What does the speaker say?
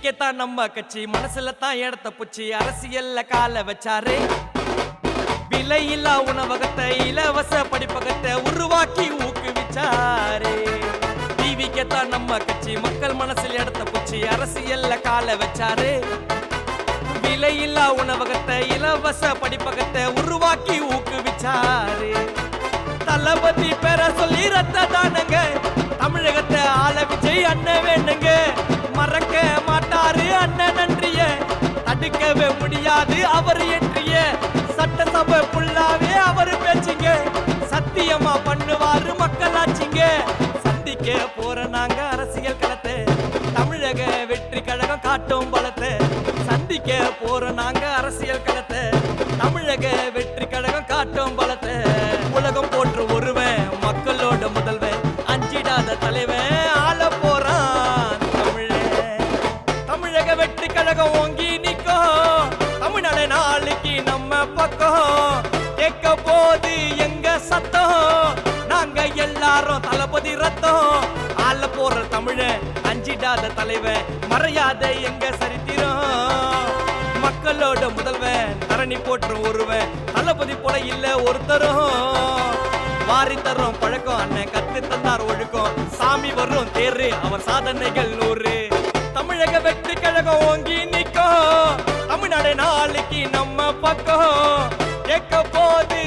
டிவிக்கேத்தான் நம்ம கட்சி மனசுல தான் இடத்த புச்சி அரசியல்ல கால வச்சாரு. விலையில்லா உணவகத்தை இலவச படிப்பகத்தை உருவாக்கி ஊக்குவிச்சாரு. டிவிக்கேத்தான் நம்ம கட்சி மக்கள் மனசில் இடத்த புச்சி அரசியல்ல கால வச்சாரு. விலையில்லா உணவகத்தை இலவச படிப்பகத்தை உருவாக்கி ஊக்குவிச்சாரு. தளபதி பெற சொல்லி ரத்த தானங்க தமிழகத்தை ஆள விஜய் அண்ணன் வேணுங்க. மறக்க மாட்டாரு அண்ணன் நன்றிய, தடுக்கவே முடியாது அவர் என்றிய. சட்டசபை புல்லாவே அவர் பேச்சுங்க, சத்தியமா பண்ணுவாரு மக்களாட்சிங்க. சந்திக்க போற நாங்க அரசியல் களத்தை, தமிழக வெற்றி கழகம் காட்டும் பலத்தை. சந்திக்க போற நாங்க அரசியல் களத்தை, தமிழக வெற்றி கழகம் காட்டும் பலத்தை. உலகம் போற்று ஒருவன் மக்களோட முதல்வன், அஞ்சிடாத தலைவன் ஆள போறான் தமிழக வெற்றி கழகம் ஓங்கி நிற்கும். தமிழ்நாடு நாளைக்கு நம்ம பக்கம் கேட்க போது எங்க சத்தம். நாங்க எல்லாரும் தளபதி ரத்தம். ஆள போற தமிழன் அஞ்சிடாத தலைவன், மறையாத எங்க சரித்திரம். மக்களோட முதல்வன் தரணி போற்று ஒருவன், தளபதி போல இல்ல ஒருத்தரும். வாரி தரும் பழக்கம் அண்ணன் கத்து தந்தார் ஒழுக்கம். சாமி வரும் தேரு அவர் சாதனைகள் 100. தமிழக வெற்றி கழகம் ஓங்கி நிற்கும். தமிழ்நாடு நாளைக்கு நம்ம பக்கம் கேட்க போது